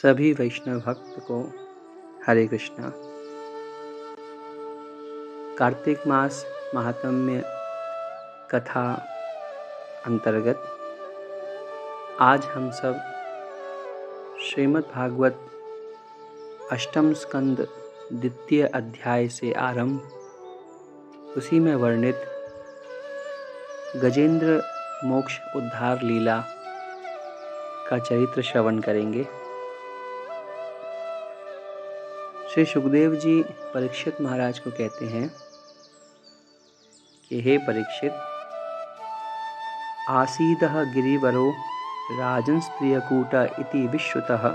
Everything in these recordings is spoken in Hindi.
सभी वैष्णव भक्त को हरे कृष्णा। कार्तिक मास महात्म्य कथा अंतर्गत आज हम सब श्रीमद् भागवत अष्टम स्कंद द्वितीय अध्याय से आरंभ उसी में वर्णित गजेंद्र मोक्ष उद्धार लीला का चरित्र श्रवण करेंगे। श्री सुखदेव जी परीक्षित महाराज को कहते हैं कि हे परीक्षित, आसीदः गिरिवरो राजन्स्त्रियकूट इति विश्रुतः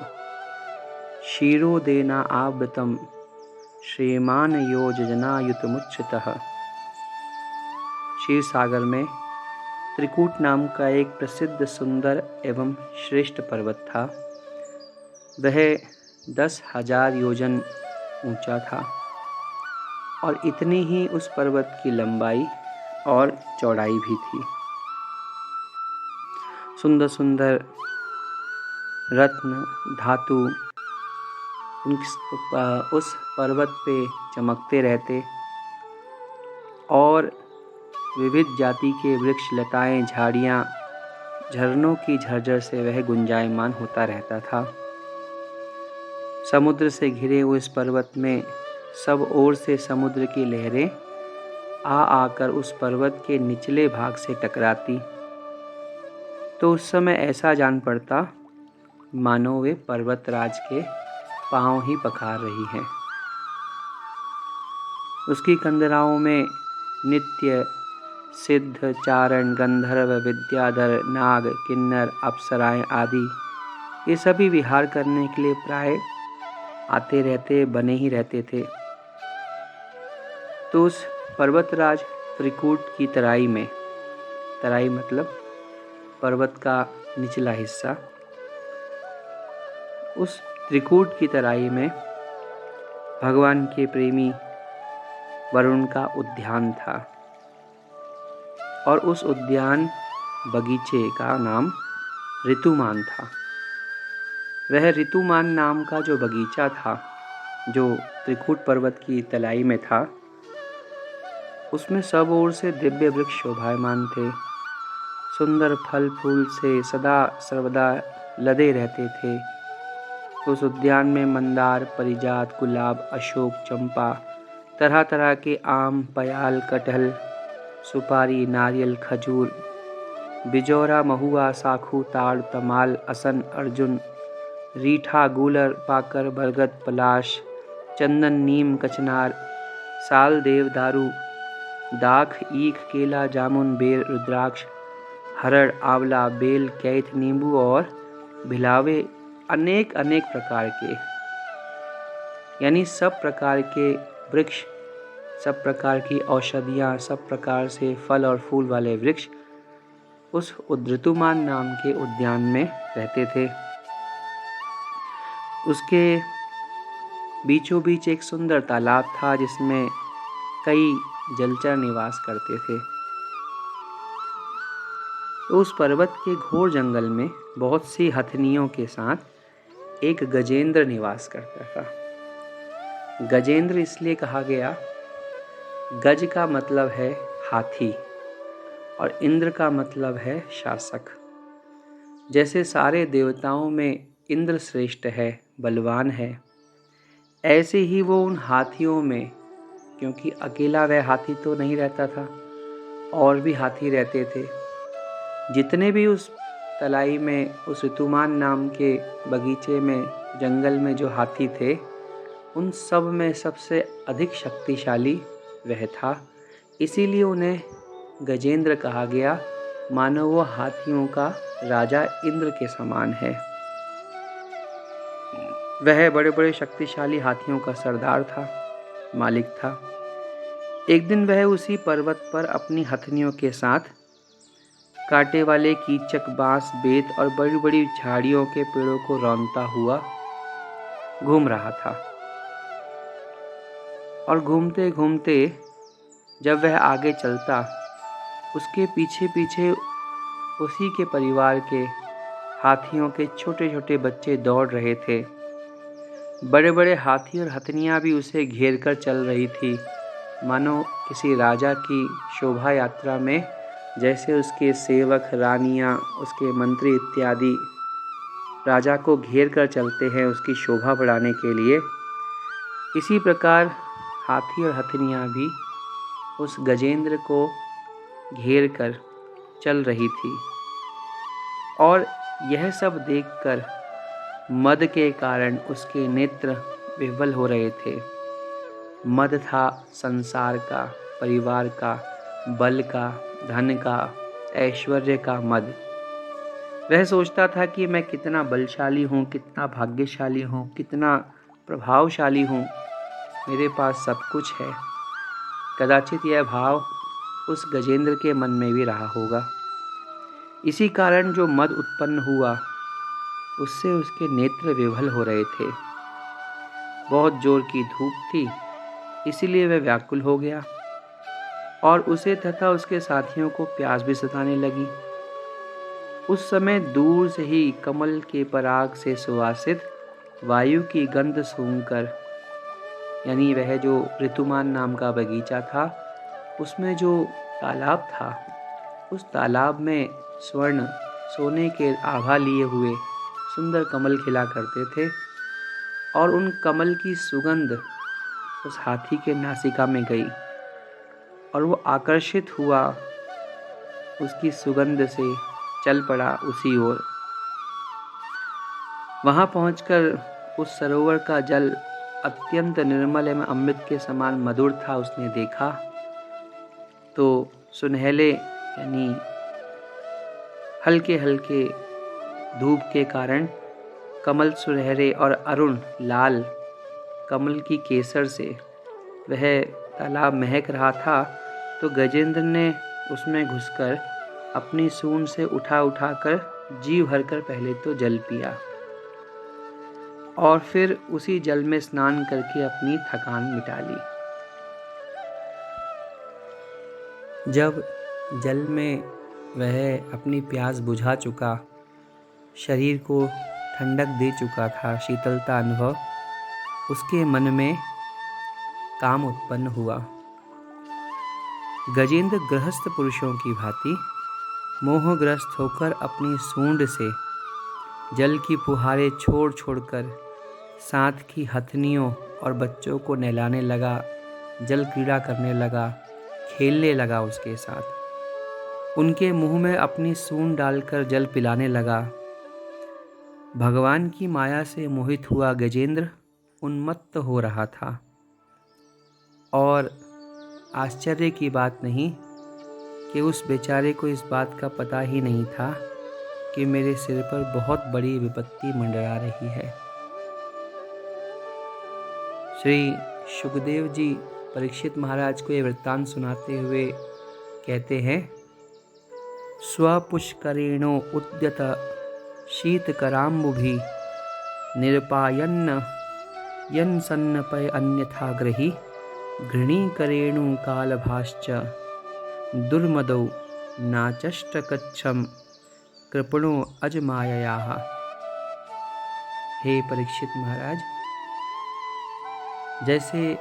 क्षीरोदेना आवृतं श्रीमान योजनायुतमुच्युतः। क्षीर सागर में त्रिकूट नाम का एक प्रसिद्ध सुंदर एवं श्रेष्ठ पर्वत था। वह 10,000 योजन ऊंचा था और इतनी ही उस पर्वत की लंबाई और चौड़ाई भी थी। सुंदर सुंदर रत्न धातु उस पर्वत पे चमकते रहते और विविध जाति के वृक्ष, लताएं, झाड़ियां, झरनों की झरझर से वह गुंजायमान होता रहता था। समुद्र से घिरे हुए इस पर्वत में सब ओर से समुद्र की लहरें आकर उस पर्वत के निचले भाग से टकराती तो उस समय ऐसा जान पड़ता मानो वे पर्वतराज के पांव ही पखार रही हैं। उसकी कंदराओं में नित्य सिद्ध, चारण, गंधर्व, विद्याधर, नाग, किन्नर, अप्सराएं आदि ये सभी विहार करने के लिए प्राय आते रहते, बने ही रहते थे। तो उस पर्वतराज त्रिकूट की तराई में, तराई मतलब पर्वत का निचला हिस्सा, उस त्रिकूट की तराई में भगवान के प्रेमी वरुण का उद्यान था और उस उद्यान बगीचे का नाम ऋतुमान था। वह ऋतुमान नाम का जो बगीचा था, जो त्रिकूट पर्वत की तलाई में था, उसमें सब ओर से दिव्य वृक्ष शोभायमान थे। सुंदर फल फूल से सदा सर्वदा लदे रहते थे। उस उद्यान में मंदार, परिजात, गुलाब, अशोक, चंपा, तरह तरह के आम, पयाल, कटहल, सुपारी, नारियल, खजूर, बिजौरा, महुआ, साखू, ताड़, तमाल, असन, अर्जुन, रीठा, गूलर, पाकर, बरगद, पलाश, चंदन, नीम, कचनार, साल, देव दारू, दाख, ईख, केला, जामुन, बेर, रुद्राक्ष, हरड़, आंवला, बेल, कैथ, नींबू और भिलावे, अनेक अनेक प्रकार के, यानी सब प्रकार के वृक्ष, सब प्रकार की औषधियाँ, सब प्रकार से फल और फूल वाले वृक्ष उस ऋतुमान नाम के उद्यान में रहते थे। उसके बीचों बीच एक सुंदर तालाब था जिसमें कई जलचर निवास करते थे। तो उस पर्वत के घोर जंगल में बहुत सी हथनियों के साथ एक गजेंद्र निवास करता था। गजेंद्र इसलिए कहा गया, गज का मतलब है हाथी और इंद्र का मतलब है शासक। जैसे सारे देवताओं में इंद्र श्रेष्ठ है, बलवान है, ऐसे ही वो उन हाथियों में, क्योंकि अकेला वह हाथी तो नहीं रहता था, और भी हाथी रहते थे। जितने भी उस तलाई में, उस ऋतुमान नाम के बगीचे में, जंगल में जो हाथी थे, उन सब में सबसे अधिक शक्तिशाली वह था। इसीलिए उन्हें गजेंद्र कहा गया, मानो वो हाथियों का राजा इंद्र के समान है। वह बड़े बड़े शक्तिशाली हाथियों का सरदार था, मालिक था। एक दिन वह उसी पर्वत पर अपनी हथनियों के साथ कांटे वाले कीचक, बांस, बेत और बड़ी बड़ी झाड़ियों के पेड़ों को रौंदता हुआ घूम रहा था। और घूमते घूमते जब वह आगे चलता, उसके पीछे पीछे उसी के परिवार के हाथियों के छोटे छोटे बच्चे दौड़ रहे थे बड़े बड़े हाथी और हथनियाँ भी उसे घेर कर चल रही थी, मानो किसी राजा की शोभा यात्रा में जैसे उसके सेवक, रानियाँ, उसके मंत्री इत्यादि राजा को घेर कर चलते हैं उसकी शोभा बढ़ाने के लिए, इसी प्रकार हाथी और हथनियाँ भी उस गजेंद्र को घेर कर चल रही थी। और यह सब देखकर मद के कारण उसके नेत्र विह्वल हो रहे थे। मद था संसार का, परिवार का, बल का, धन का, ऐश्वर्य का मद। वह सोचता था कि मैं कितना बलशाली हूँ, कितना भाग्यशाली हूँ, कितना प्रभावशाली हूँ, मेरे पास सब कुछ है। कदाचित यह भाव उस गजेंद्र के मन में भी रहा होगा। इसी कारण जो मद उत्पन्न हुआ उससे उसके नेत्र विह्वल हो रहे थे। बहुत जोर की धूप थी, इसीलिए वह व्याकुल हो गया और उसे तथा उसके साथियों को प्यास भी सताने लगी। उस समय दूर से ही कमल के पराग से सुवासित वायु की गंध सूंघकर, यानी वह जो ऋतुमान नाम का बगीचा था, उसमें जो तालाब था, उस तालाब में स्वर्ण सोने के आभा लिए हुए सुंदर कमल खिला करते थे और उन कमल की सुगंध उस हाथी के नासिका में गई और वो आकर्षित हुआ, उसकी सुगंध से चल पड़ा उसी ओर। वहाँ पहुंचकर उस सरोवर का जल अत्यंत निर्मल एवं अमृत के समान मधुर था। उसने देखा तो सुनहले यानी हल्के हल्के धूप के कारण कमल सुनहरे और अरुण लाल कमल की केसर से वह तालाब महक रहा था। तो गजेंद्र ने उसमें घुसकर अपनी सूंड से उठा कर जी भरकर पहले तो जल पिया और फिर उसी जल में स्नान करके अपनी थकान मिटा ली। जब जल में वह अपनी प्यास बुझा चुका, शरीर को ठंडक दे चुका था, शीतलता अनुभव, उसके मन में काम उत्पन्न हुआ। गजेंद्र गृहस्थ पुरुषों की भांति मोहग्रस्त होकर अपनी सूंड से जल की फुहारें छोड़ छोड़कर साथ की हथनियों और बच्चों को नहलाने लगा, जल क्रीड़ा करने लगा, खेलने लगा उसके साथ। उनके मुंह में अपनी सूंड डालकर जल पिलाने लगा। भगवान की माया से मोहित हुआ गजेंद्र उन्मत्त हो रहा था और आश्चर्य की बात नहीं कि उस बेचारे को इस बात का पता ही नहीं था कि मेरे सिर पर बहुत बड़ी विपत्ति मंडरा रही है। श्री शुकदेव जी परीक्षित महाराज को यह वृत्तांत सुनाते हुए कहते हैं, स्वपुष्करेणो उद्यत शीतकराम्बुभि निरपायन्न यन्सन्नपय अन्यथा ग्रही घृणीकरेणु कालभाश्च दुर्मदौ नाचष्टकच्छम कृपणो अजमाययाः। हे परीक्षित महाराज, जैसे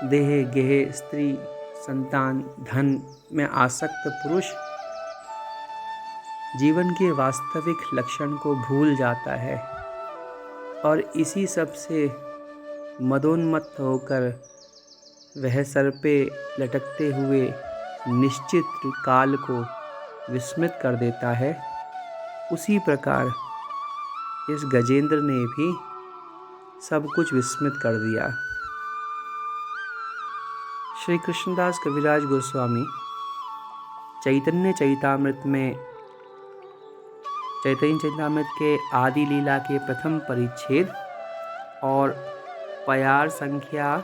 देह, गेह, स्त्री, संतान, धन में आसक्त पुरुष जीवन के वास्तविक लक्षण को भूल जाता है और इसी सब से मदोन्मत्त होकर वह सर पे लटकते हुए निश्चित काल को विस्मित कर देता है, उसी प्रकार इस गजेंद्र ने भी सब कुछ विस्मित कर दिया। श्री कृष्णदास कविराज गोस्वामी चैतन्य चरितामृत के आदि लीला के प्रथम परिच्छेद और प्यार संख्या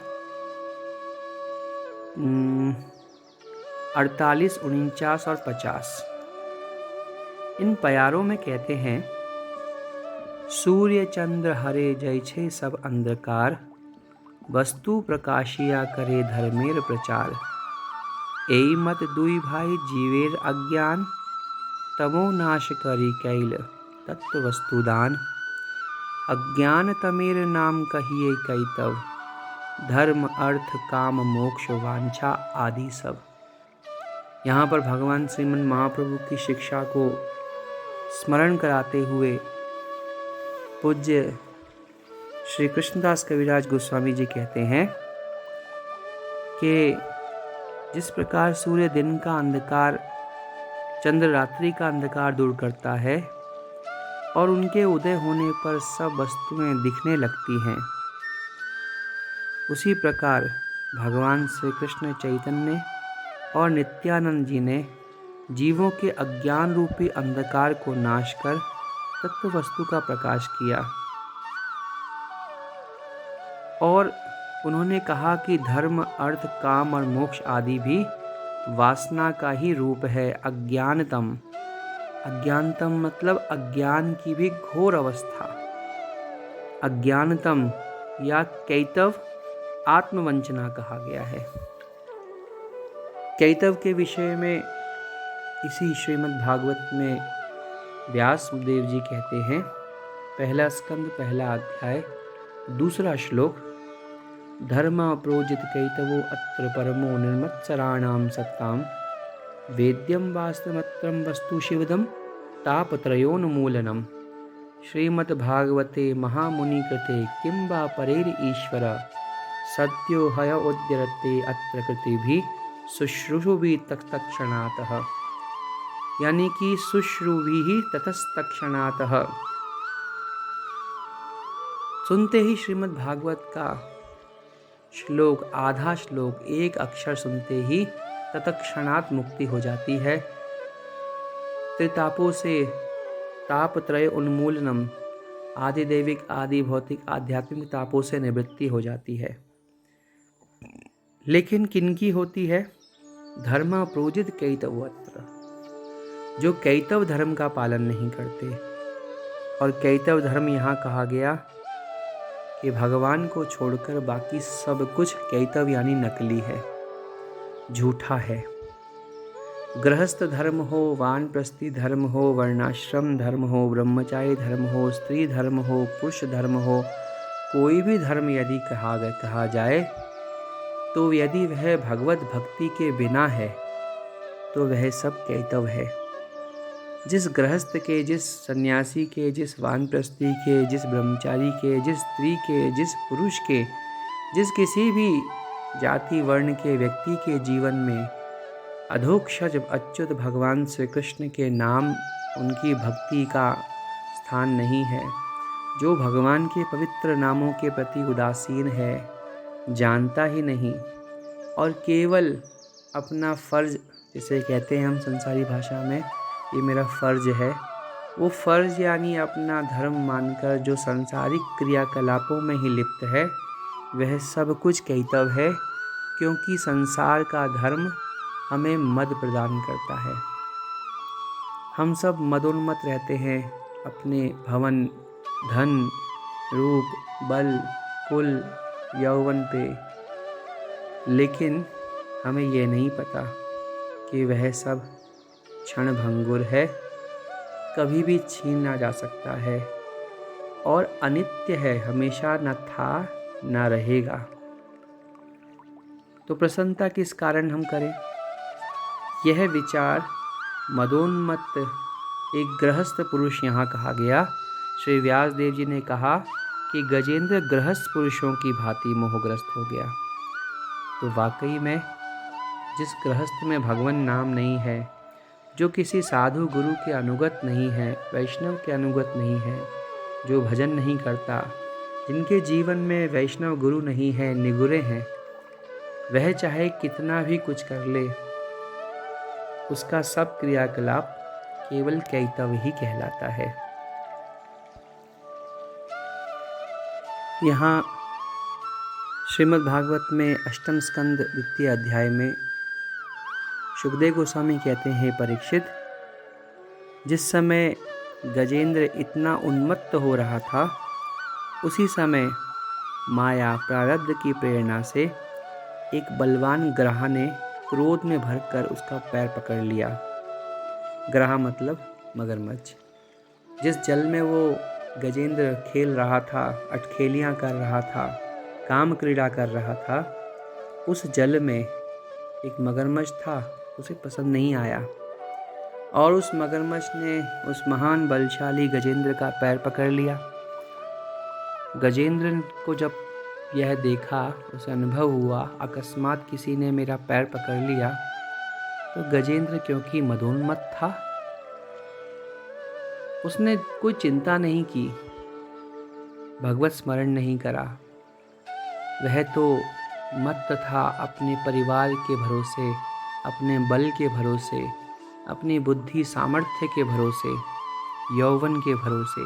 48, 49 और 50, इन प्यारों में कहते हैं, सूर्य चंद्र हरे जय छे सब अंधकार, वस्तु प्रकाशिया करे धर्मेर प्रचार। एई मत दुई भाई जीवेर अज्ञान, तमो नाश करी कैल तत्व वस्तुदान। अज्ञान तमेर नाम कहिए कैतव, धर्म अर्थ काम मोक्ष वांछा आदि सब। यहाँ पर भगवान श्रीमन महाप्रभु की शिक्षा को स्मरण कराते हुए पूज्य श्री कृष्णदास कविराज गोस्वामी जी कहते हैं कि जिस प्रकार सूर्य दिन का अंधकार चंद्र रात्रि का अंधकार दूर करता है और उनके उदय होने पर सब वस्तुएं दिखने लगती हैं, उसी प्रकार भगवान श्री कृष्ण चैतन्य और नित्यानंद जी ने जीवों के अज्ञान रूपी अंधकार को नाश कर तत्व वस्तु का प्रकाश किया। और उन्होंने कहा कि धर्म अर्थ काम और मोक्ष आदि भी वासना का ही रूप है। अज्ञानतम, अज्ञानतम मतलब अज्ञान की भी घोर अवस्था। अज्ञानतम या कैतव आत्मवंचना कहा गया है। कैतव के विषय में इसी श्रीमद् भागवत में व्यास देव जी कहते हैं, पहला स्कंद पहला अध्याय दूसरा श्लोक, धर्म प्रोजित कैतवो अत्र परमो निर्मत्सराणाम सत्ताम, वेद्यम वास्तवमत्रम वस्तु शिवदम तापत्रयोन्मूलनम। श्रीमद्भागवते महामुनि कृते किं वा परेर ईश्वर, सद्यो हय उद्यरते अत्र कृतिभिः शुश्रूषुभिः तत्क्षणातः। यानी कि शुश्रूभिः ततस्तक्षणातः। सुनते ही श्रीमद्भागवत का श्लोक, आधा श्लोक, एक अक्षर सुनते ही तत्क्षणात मुक्ति हो जाती है। त्रितापों से तापत्रय उन्मूलनम, आदि दैविक आदि भौतिक आध्यात्मिक तापों से निवृत्ति हो जाती है। लेकिन किनकी होती है? धर्म प्रोजित कैतवोऽत्र, जो कैतव धर्म का पालन नहीं करते। और कैतव धर्म यहाँ कहा गया कि भगवान को छोड़कर बाकी सब कुछ कैतव यानी नकली है, झूठा है। गृहस्थ धर्म हो, वानप्रस्थी धर्म हो, वर्णाश्रम धर्म हो, ब्रह्मचारी धर्म हो, स्त्री धर्म हो, पुरुष धर्म हो, कोई भी धर्म यदि कहा जाए तो यदि वह भगवत भक्ति के बिना है तो वह सब कैतव है। जिस गृहस्थ के, जिस सन्यासी के, जिस वानप्रस्थी के, जिस ब्रह्मचारी के, जिस स्त्री के, जिस पुरुष के, जिस किसी भी जाति वर्ण के व्यक्ति के जीवन में अधोक्षज अच्युत भगवान श्री कृष्ण के नाम, उनकी भक्ति का स्थान नहीं है, जो भगवान के पवित्र नामों के प्रति उदासीन है, जानता ही नहीं और केवल अपना फ़र्ज, जिसे कहते हैं हम संसारी भाषा में, ये मेरा फ़र्ज है, वो फ़र्ज यानी अपना धर्म मानकर जो सांसारिक क्रियाकलापों में ही लिप्त है, वह सब कुछ कैतव है। क्योंकि संसार का धर्म हमें मद प्रदान करता है। हम सब मदोन्मत्त रहते हैं अपने भवन, धन, रूप, बल, कुल, यौवन पे, लेकिन हमें ये नहीं पता कि वह सब क्षण भंगुर है, कभी भी छीना जा सकता है और अनित्य है, हमेशा न था न रहेगा। तो प्रसन्नता किस कारण हम करें? यह विचार मदोन्मत्त एक गृहस्थ पुरुष यहाँ कहा गया। श्री व्यास देव जी ने कहा कि गजेंद्र गृहस्थ पुरुषों की भांति मोहग्रस्त हो गया। तो वाकई में जिस गृहस्थ में भगवान नाम नहीं है, जो किसी साधु गुरु के अनुगत नहीं है, वैष्णव के अनुगत नहीं है, जो भजन नहीं करता, जिनके जीवन में वैष्णव गुरु नहीं है, निगुरे हैं, वह चाहे कितना भी कुछ कर ले, उसका सब क्रियाकलाप केवल कैतव ही कहलाता है। यहाँ श्रीमद् भागवत में अष्टम स्कंद द्वितीय अध्याय में शुकदेव गोस्वामी कहते हैं, परीक्षित, जिस समय गजेंद्र इतना उन्मत्त हो रहा था, उसी समय माया प्रारब्ध की प्रेरणा से एक बलवान ग्राह ने क्रोध में भरकर उसका पैर पकड़ लिया। ग्राह मतलब मगरमच्छ। जिस जल में वो गजेंद्र खेल रहा था, अटखेलियाँ कर रहा था, काम क्रीड़ा कर रहा था, उस जल में एक मगरमच्छ था, उसे पसंद नहीं आया और उस मगरमच्छ ने उस महान बलशाली गजेंद्र का पैर पकड़ लिया। गजेंद्र को जब यह देखा, उसे अनुभव हुआ अकस्मात किसी ने मेरा पैर पकड़ लिया, तो गजेंद्र क्योंकि मदोन्मत्त था, उसने कोई चिंता नहीं की, भगवत स्मरण नहीं करा। वह तो मत्त था अपने परिवार के भरोसे, अपने बल के भरोसे, अपनी बुद्धि सामर्थ्य के भरोसे, यौवन के भरोसे।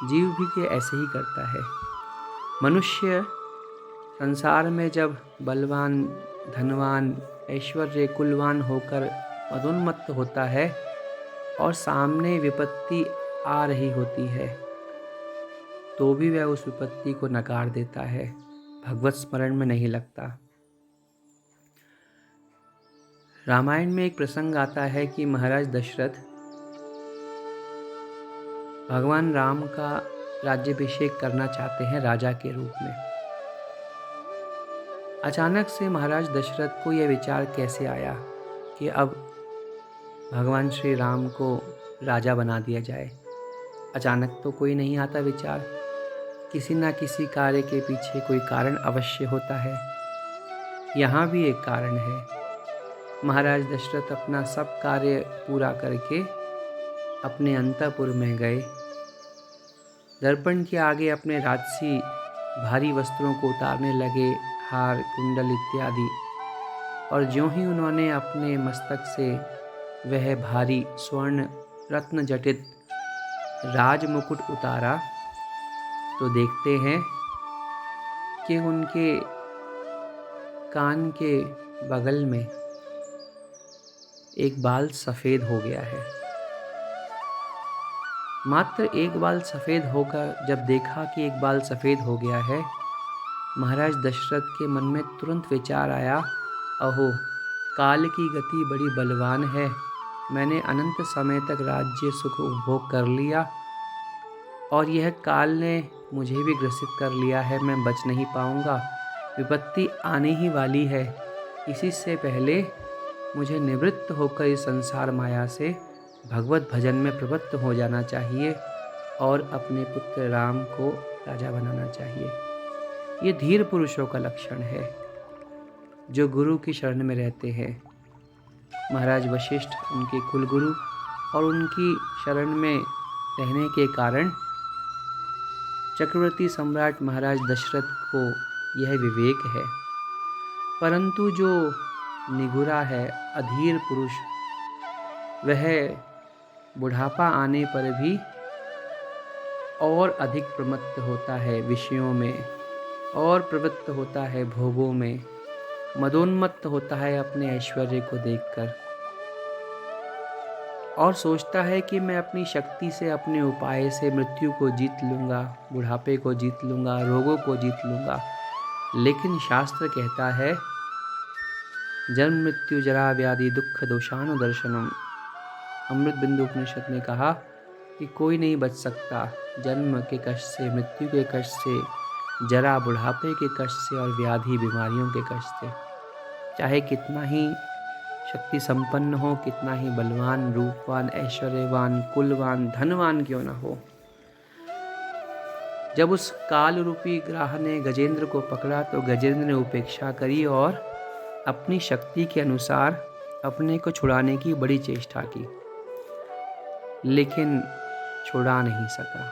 जीव भी के ऐसे ही करता है। मनुष्य संसार में जब बलवान, धनवान, ऐश्वर्य कुलवान होकर मदोन्मत्त होता है और सामने विपत्ति आ रही होती है, तो भी वह उस विपत्ति को नकार देता है, भगवत स्मरण में नहीं लगता। रामायण में एक प्रसंग आता है कि महाराज दशरथ भगवान राम का राज्याभिषेक करना चाहते हैं राजा के रूप में। अचानक से महाराज दशरथ को यह विचार कैसे आया कि अब भगवान श्री राम को राजा बना दिया जाए। अचानक तो कोई नहीं आता विचार, किसी ना किसी कार्य के पीछे कोई कारण अवश्य होता है। यहाँ भी एक कारण है। महाराज दशरथ अपना सब कार्य पूरा करके अपने अंतःपुर में गए। दर्पण के आगे अपने राजसी भारी वस्त्रों को उतारने लगे, हार, कुंडल इत्यादि। और ज्यों ही उन्होंने अपने मस्तक से वह भारी स्वर्ण रत्न जटित राज मुकुट उतारा, तो देखते हैं कि उनके कान के बगल में एक बाल सफ़ेद हो गया है। मात्र एक बाल सफ़ेद होकर जब देखा कि एक बाल सफ़ेद हो गया है, महाराज दशरथ के मन में तुरंत विचार आया, अहो, काल की गति बड़ी बलवान है। मैंने अनंत समय तक राज्य सुख उपभोग कर लिया और यह काल ने मुझे भी ग्रसित कर लिया है। मैं बच नहीं पाऊंगा, विपत्ति आने ही वाली है। इसी से पहले मुझे निवृत्त होकर इस संसार माया से भगवत भजन में प्रवृत्त हो जाना चाहिए और अपने पुत्र राम को राजा बनाना चाहिए। ये धीर पुरुषों का लक्षण है जो गुरु की शरण में रहते हैं। महाराज वशिष्ठ उनके कुलगुरु और उनकी शरण में रहने के कारण चक्रवर्ती सम्राट महाराज दशरथ को यह विवेक है। परंतु जो निगुरा है, अधीर पुरुष, वह बुढ़ापा आने पर भी और अधिक प्रमत्त होता है विषयों में, और प्रवृत्त होता है भोगों में, मदोन्मत्त होता है अपने ऐश्वर्य को देखकर और सोचता है कि मैं अपनी शक्ति से, अपने उपाय से मृत्यु को जीत लूँगा, बुढ़ापे को जीत लूँगा, रोगों को जीत लूँगा। लेकिन शास्त्र कहता है, जन्म मृत्यु जरा व्याधि दुख दोषानुदर्शनम। अमृत बिंदु उपनिषद ने कहा कि कोई नहीं बच सकता जन्म के कष्ट से, मृत्यु के कष्ट से, जरा बुढ़ापे के कष्ट से और व्याधि बीमारियों के कष्ट से। चाहे कितना ही शक्ति संपन्न हो, कितना ही बलवान, रूपवान, ऐश्वर्यवान, कुलवान, धनवान क्यों न हो। जब उस काल रूपी ग्राह ने गजेंद्र को पकड़ा तो गजेंद्र ने उपेक्षा करी और अपनी शक्ति के अनुसार अपने को छुड़ाने की बड़ी चेष्टा की, लेकिन छुड़ा नहीं सका।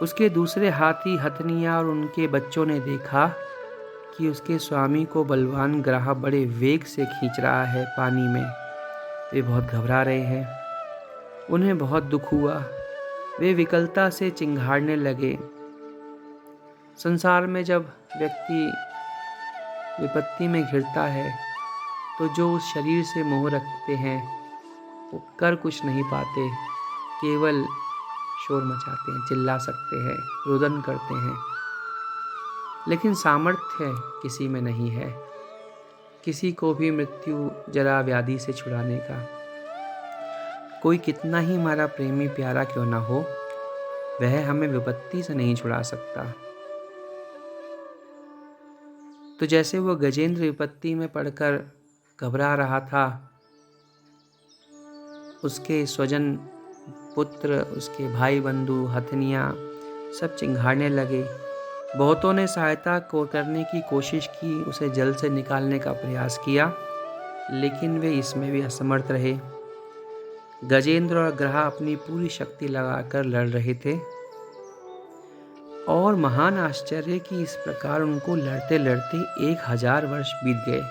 उसके दूसरे हाथी हथनिया और उनके बच्चों ने देखा कि उसके स्वामी को बलवान ग्राह बड़े वेग से खींच रहा है पानी में। वे बहुत घबरा रहे हैं, उन्हें बहुत दुख हुआ। वे विकलता से चिंघाड़ने लगे। संसार में जब व्यक्ति विपत्ति में घिरता है तो जो उस शरीर से मोह रखते हैं वो कर कुछ नहीं पाते, केवल शोर मचाते हैं, चिल्ला सकते हैं, रुदन करते हैं, लेकिन सामर्थ्य किसी में नहीं है किसी को भी मृत्यु जरा व्याधि से छुड़ाने का। कोई कितना ही हमारा प्रेमी प्यारा क्यों ना हो, वह हमें विपत्ति से नहीं छुड़ा सकता। तो जैसे वो गजेंद्र विपत्ति में पड़कर घबरा रहा था, उसके स्वजन, पुत्र, उसके भाई बंधु, हथनियाँ सब चिंघाड़ने लगे। बहुतों ने सहायता को करने की कोशिश की, उसे जल से निकालने का प्रयास किया, लेकिन वे इसमें भी असमर्थ रहे। गजेंद्र और ग्रहा अपनी पूरी शक्ति लगाकर लड़ रहे थे और महान आश्चर्य कि इस प्रकार उनको लड़ते लड़ते 1000 वर्ष बीत गए।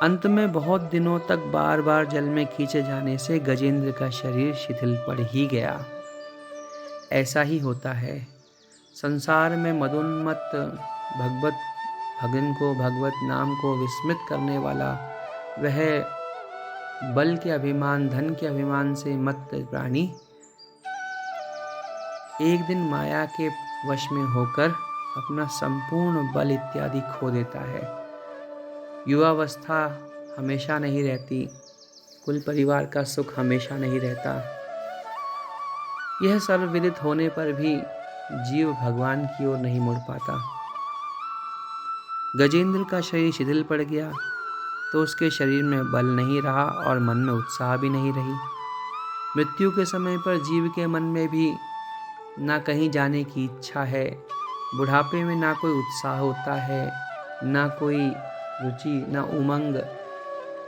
अंत में बहुत दिनों तक बार बार जल में खींचे जाने से गजेंद्र का शरीर शिथिल पड़ ही गया। ऐसा ही होता है। संसार में मदोन्मत्त भगवत भगन को, भगवत नाम को विस्मृत करने वाला वह बल के अभिमान, धन के अभिमान से मत्त प्राणी एक दिन माया के वश में होकर अपना संपूर्ण बल इत्यादि खो देता है। युवावस्था हमेशा नहीं रहती, कुल परिवार का सुख हमेशा नहीं रहता। यह सर्वविदित होने पर भी जीव भगवान की ओर नहीं मुड़ पाता। गजेंद्र का शरीर शिथिल पड़ गया तो उसके शरीर में बल नहीं रहा और मन में उत्साह भी नहीं रही। मृत्यु के समय पर जीव के मन में भी ना कहीं जाने की इच्छा है, बुढ़ापे में ना कोई उत्साह होता है, ना कोई रुचि, ना उमंग,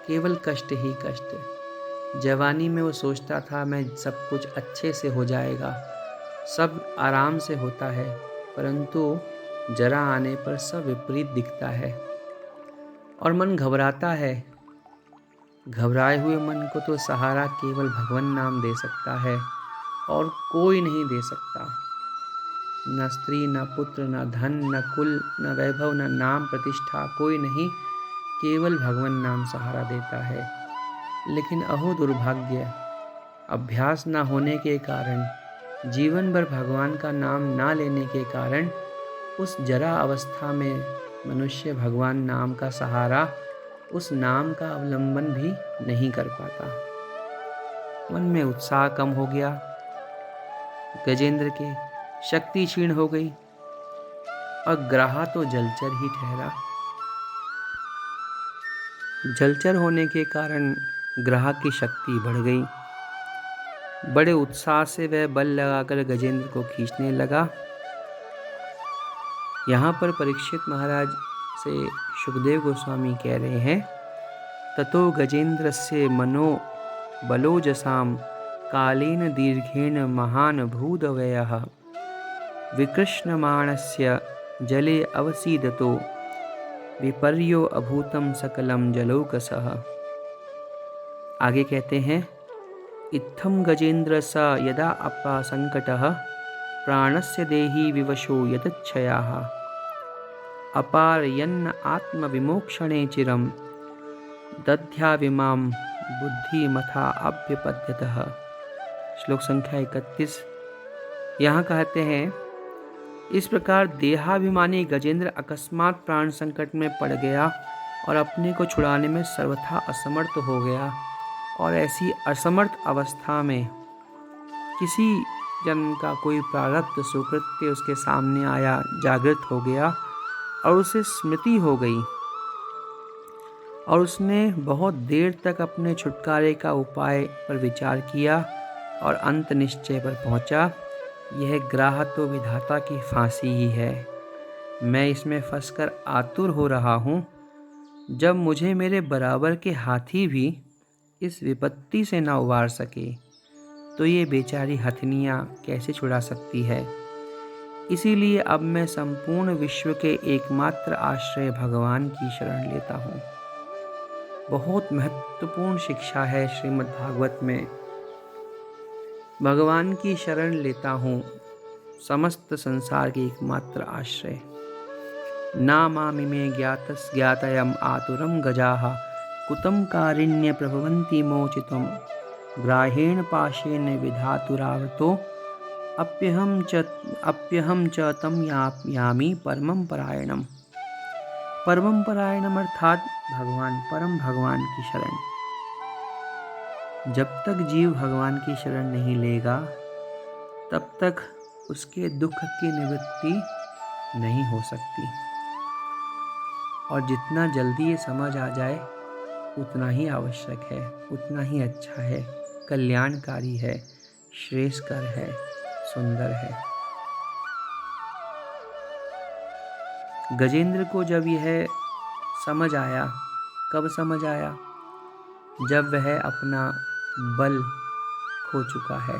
केवल कष्ट ही कष्ट। जवानी में वो सोचता था मैं सब कुछ अच्छे से हो जाएगा, सब आराम से होता है, परंतु जरा आने पर सब विपरीत दिखता है और मन घबराता है। घबराए हुए मन को तो सहारा केवल भगवान नाम दे सकता है और कोई नहीं दे सकता। न स्त्री, न पुत्र, न धन, न कुल, न वैभव, न नाम प्रतिष्ठा, कोई नहीं, केवल भगवान नाम सहारा देता है। लेकिन अहो दुर्भाग्य, अभ्यास न होने के कारण, जीवन भर भगवान का नाम ना लेने के कारण उस जरा अवस्था में मनुष्य भगवान नाम का सहारा, उस नाम का अवलंबन भी नहीं कर पाता। मन में उत्साह कम हो गया, गजेंद्र के शक्ति क्षीण हो गई और ग्रहा तो जलचर ही ठहरा। जलचर होने के कारण ग्रहा की शक्ति बढ़ गई। बड़े उत्साह से वह बल लगाकर गजेंद्र को खींचने लगा। यहाँ पर परीक्षित महाराज से सुखदेव गोस्वामी कह रहे हैं, ततो गजेंद्रस्य मनो बलोजसाम कालेन दीर्घेण महान भूदव्ययः विकृष्णमाणस्य जले अवसीदतो विपर्यो अभूतम सकलम जलौकसः। आगे कहते हैं, इत्थम गजेंद्र स यदा अपा संकटः प्राणस्य देहि विवशो यदच्छयाः अपारयन्न आत्मविमोक्षणे चिरं दध्याविमां बुद्धिमथा अभ्यपद्यतः। श्लोक संख्या 31। यहाँ कहते हैं, इस प्रकार देहाभिमानी गजेंद्र अकस्मात प्राण संकट में पड़ गया और अपने को छुड़ाने में सर्वथा असमर्थ हो गया। और ऐसी असमर्थ अवस्था में किसी जन्म का कोई प्रारब्ध सुकृत्य उसके सामने आया, जागृत हो गया और उसे स्मृति हो गई और उसने बहुत देर तक अपने छुटकारे का उपाय पर विचार किया और अंत निश्चय पर पहुंचा, यह ग्राह तो विधाता की फांसी ही है। मैं इसमें फंसकर आतुर हो रहा हूँ। जब मुझे मेरे बराबर के हाथी भी इस विपत्ति से न उबार सके, तो ये बेचारी हथनियाँ कैसे छुड़ा सकती है। इसीलिए अब मैं संपूर्ण विश्व के एकमात्र आश्रय भगवान की शरण लेता हूँ। बहुत महत्वपूर्ण शिक्षा है श्रीमद् भागवत में। भगवान की शरण लेता हूँ, समस्त संसार के एकमात्र आश्रय। नामामिमे ज्ञातयम आतुरम गजाः कुतं कारिण्य प्रभवन्ति मोचितुं ग्राहेण पाशेन विधातुरावतो अप्यहं च तं यामि परमं परायणम। परमं परायणम अर्थात भगवान, परम भगवान की शरण। जब तक जीव भगवान की शरण नहीं लेगा तब तक उसके दुख की निवृत्ति नहीं हो सकती। और जितना जल्दी ये समझ आ जाए उतना ही आवश्यक है, उतना ही अच्छा है, कल्याणकारी है, श्रेयस्कर है, सुंदर है। गजेंद्र को जब यह समझ आया, कब समझ आया? जब वह अपना बल खो चुका है,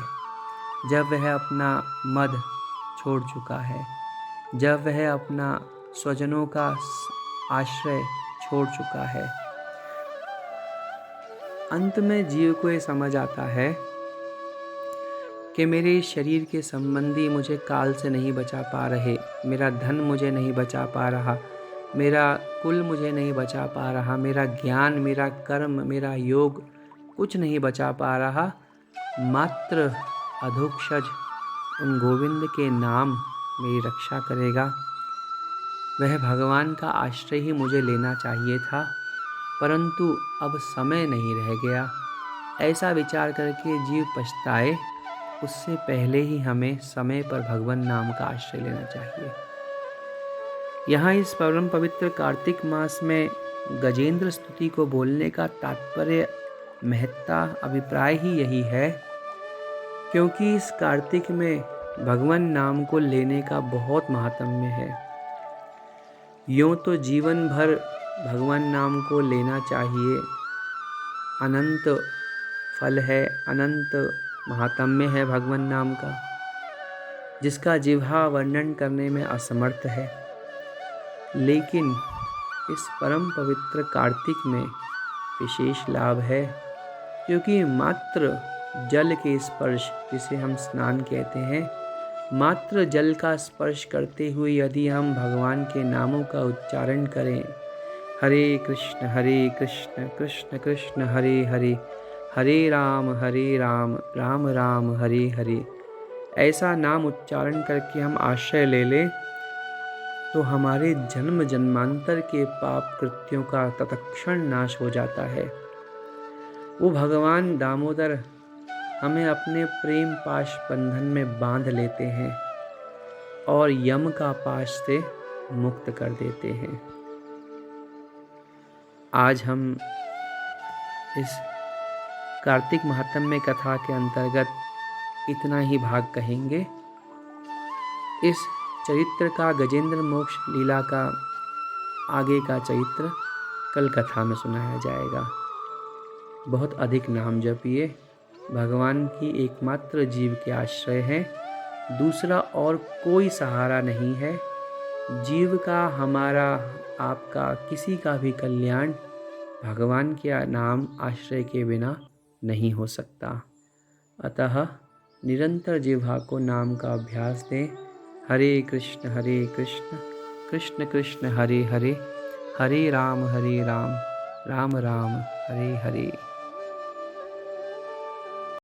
जब वह अपना मद छोड़ चुका है, जब वह अपना स्वजनों का आश्रय छोड़ चुका है। अंत में जीव को ये समझ आता है कि मेरे शरीर के संबंधी मुझे काल से नहीं बचा पा रहे, मेरा धन मुझे नहीं बचा पा रहा, मेरा कुल मुझे नहीं बचा पा रहा, मेरा ज्ञान, मेरा कर्म, मेरा योग कुछ नहीं बचा पा रहा। मात्र अधोक्षज उन गोविंद के नाम मेरी रक्षा करेगा। वह भगवान का आश्रय ही मुझे लेना चाहिए था, परंतु अब समय नहीं रह गया। ऐसा विचार करके जीव पछताए, उससे पहले ही हमें समय पर भगवान नाम का आश्रय लेना चाहिए। यहाँ इस परम पवित्र कार्तिक मास में गजेंद्र स्तुति को बोलने का तात्पर्य, महत्ता, अभिप्राय ही यही है, क्योंकि इस कार्तिक में भगवान नाम को लेने का बहुत महात्म्य है। यूँ तो जीवन भर भगवान नाम को लेना चाहिए, अनंत फल है, अनंत महात्म्य है भगवान नाम का, जिसका जिह्वा वर्णन करने में असमर्थ है। लेकिन इस परम पवित्र कार्तिक में विशेष लाभ है, क्योंकि मात्र जल के स्पर्श, जिसे हम स्नान कहते हैं, मात्र जल का स्पर्श करते हुए यदि हम भगवान के नामों का उच्चारण करें, हरे कृष्ण कृष्ण कृष्ण हरे हरे, हरे राम राम राम हरे हरे, ऐसा नाम उच्चारण करके हम आश्रय ले लें तो हमारे जन्म जन्मांतर के पाप कृत्यों का तत्क्षण नाश हो जाता है। वो भगवान दामोदर हमें अपने प्रेम पाश बंधन में बांध लेते हैं और यम का पाश से मुक्त कर देते हैं। आज हम इस कार्तिक महात्म्य कथा के अंतर्गत इतना ही भाग कहेंगे। इस चरित्र का, गजेंद्र मोक्ष लीला का आगे का चरित्र कल कथा में सुनाया जाएगा। बहुत अधिक नाम जपिए, भगवान की एकमात्र जीव के आश्रय है, दूसरा और कोई सहारा नहीं है। जीव का, हमारा, आपका, किसी का भी कल्याण भगवान के नाम आश्रय के बिना नहीं हो सकता। अतः निरंतर जिह्वा को नाम का अभ्यास दें। हरे कृष्ण कृष्ण कृष्ण हरे हरे, हरे राम राम राम हरे हरे।